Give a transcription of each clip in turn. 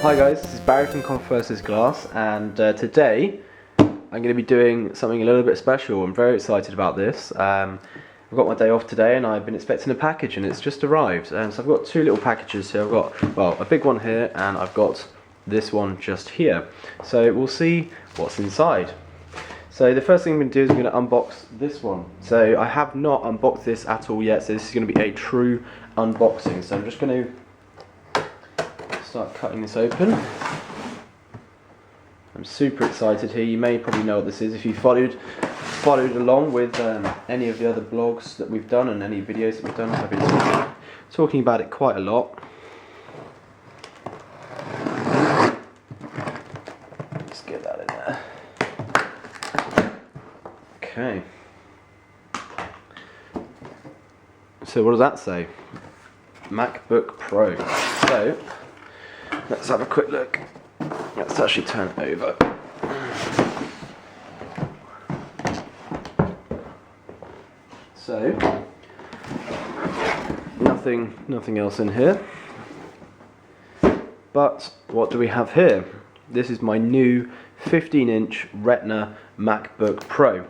Hi guys, this is Barry from Conf vs Glass, and today I'm going to be doing something a little bit special. I'm very excited about this. I've got my day off today and I've been expecting a package and it's just arrived. So I've got two little packages here. I've got, well, a big one here and I've got this one just here. So we'll see what's inside. So the first thing I'm going to do is I'm going to unbox this one. So I have not unboxed this at all yet, so this is going to be a true unboxing. So I'm just going to start cutting this open. I'm super excited here. You may probably know what this is if you followed along with any of the other blogs that we've done and any videos that we've done. I've been talking about it quite a lot. Let's get that in there. Okay. So what does that say? MacBook Pro. So let's have a quick look. Let's actually turn it over. So nothing else in here. But what do we have here? This is my new 15-inch Retina MacBook Pro.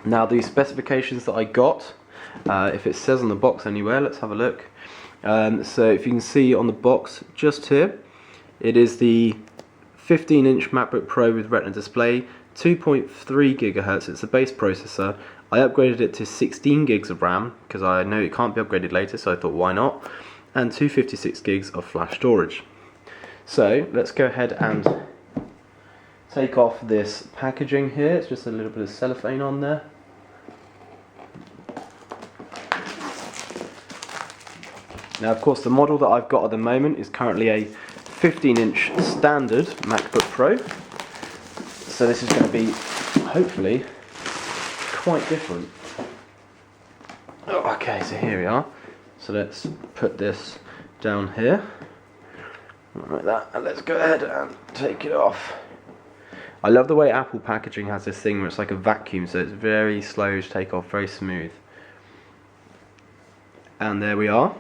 Now the specifications that I got, if it says on the box anywhere, let's have a look. So if you can see on the box just here, it is the 15-inch MacBook Pro with Retina display, 2.3 gigahertz. It's the base processor. I upgraded it to 16 gigs of RAM because I know it can't be upgraded later, so I thought why not, and 256 gigs of flash storage. So let's go ahead and take off this packaging here. It's just a little bit of cellophane on there. Now of course the model that I've got at the moment is currently a 15-inch standard MacBook Pro. So this is going to be hopefully quite different. Oh, okay, so here we are. So let's put this down here. Like that, and let's go ahead and take it off. I love the way Apple packaging has this thing where it's like a vacuum, so it's very slow to take off, very smooth. And there we are.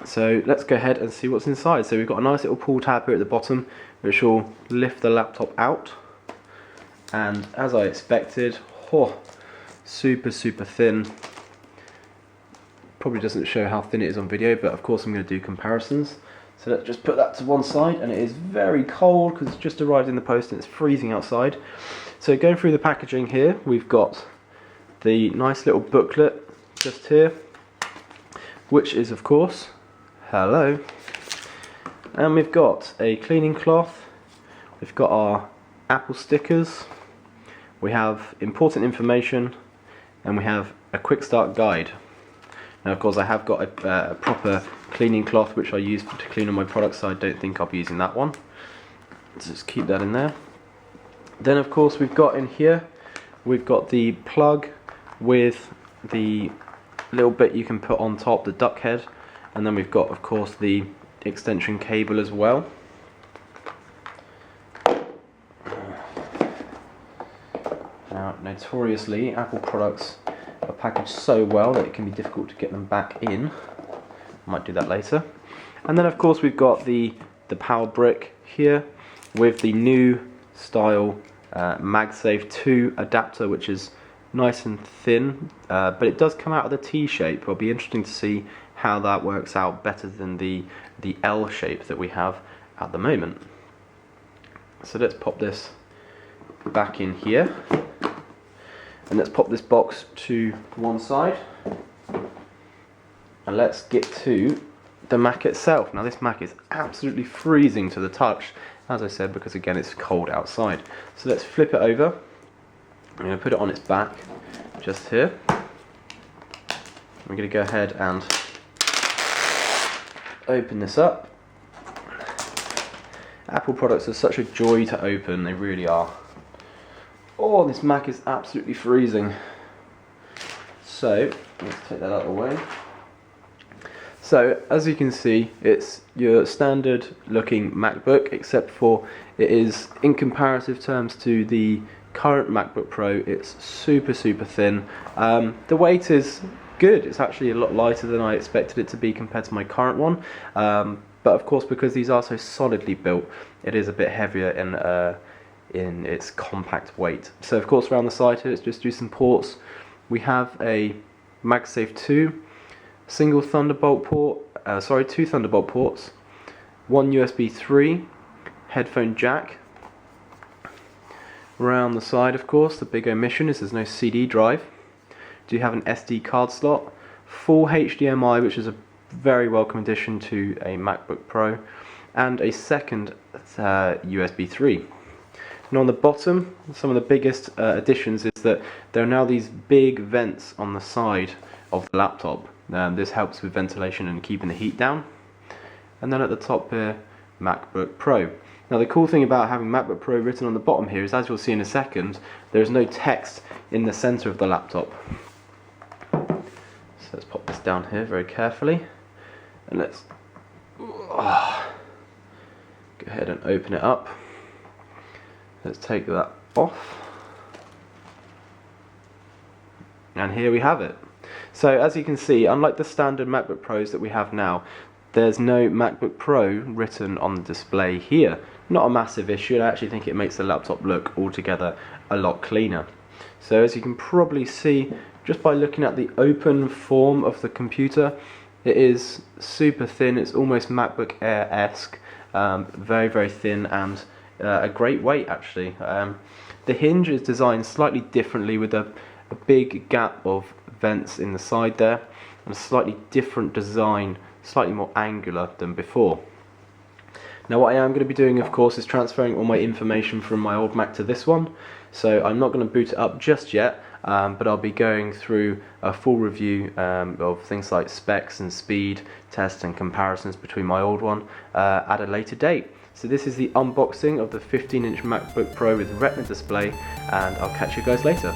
So let's go ahead and see what's inside. So we've got a nice little pull tab here at the bottom which will lift the laptop out, and as I expected, super thin. Probably doesn't show how thin it is on video, but of course I'm going to do comparisons. So let's just put that to one side, and it is very cold because it's just arrived in the post and it's freezing outside. So going through the packaging here, we've got the nice little booklet just here, which is of course hello, and we've got a cleaning cloth, we've got our Apple stickers, we have important information, and we have a quick start guide. Now of course I have got a proper cleaning cloth which I use to clean all my products, so I don't think I'll be using that one. Let's just keep that in there. Then of course we've got in here, we've got the plug with the little bit you can put on top, the duck head, and then we've got of course the extension cable as well. Now notoriously Apple products are packaged so well that it can be difficult to get them back in. I might do that later. And then of course we've got the power brick here with the new style MagSafe 2 adapter, which is nice and thin, but it does come out of the T shape. It'll be interesting to see how that works out better than the L shape that we have at the moment. So let's pop this back in here, and let's pop this box to one side, and let's get to the Mac itself. Now this Mac is absolutely freezing to the touch, as I said, because again it's cold outside. So let's flip it over. I'm going to put it on its back just here. I'm going to go ahead and open this up. Apple products are such a joy to open, they really are. Oh, this Mac is absolutely freezing. So let's take that out of the way. So as you can see, it's your standard looking MacBook, except for it is, in comparative terms to the current MacBook Pro, it's super thin. The weight is good. It's actually a lot lighter than I expected it to be compared to my current one. but of course because these are so solidly built, it is a bit heavier in its compact weight. So of course around the side here, let's just do some ports. We have a MagSafe 2 single Thunderbolt port, two Thunderbolt ports, one USB 3 headphone jack. Around the side, of course, the big omission is there's no CD drive. Do have an SD card slot, full HDMI, which is a very welcome addition to a MacBook Pro, and a second USB 3. And on the bottom, some of the biggest additions is that there are now these big vents on the side of the laptop. This helps with ventilation and keeping the heat down. And then at the top here, MacBook Pro. Now the cool thing about having MacBook Pro written on the bottom here is, as you'll see in a second, there is no text in the center of the laptop. So let's pop this down here very carefully, and let's go ahead and open it up. Let's take that off, and here we have it. So as you can see, unlike the standard MacBook Pros that we have now, there's no MacBook Pro written on the display here. Not a massive issue, and I actually think it makes the laptop look altogether a lot cleaner. So as you can probably see, just by looking at the open form of the computer, it is super thin. It's almost MacBook Air-esque, very, very thin, and a great weight actually. The hinge is designed slightly differently, with a big gap of vents in the side there, and a slightly different design, slightly more angular than before. Now what I am going to be doing, of course, is transferring all my information from my old Mac to this one. So I'm not going to boot it up just yet, but I'll be going through a full review of things like specs and speed, tests and comparisons between my old one at a later date. So this is the unboxing of the 15-inch MacBook Pro with Retina display, and I'll catch you guys later.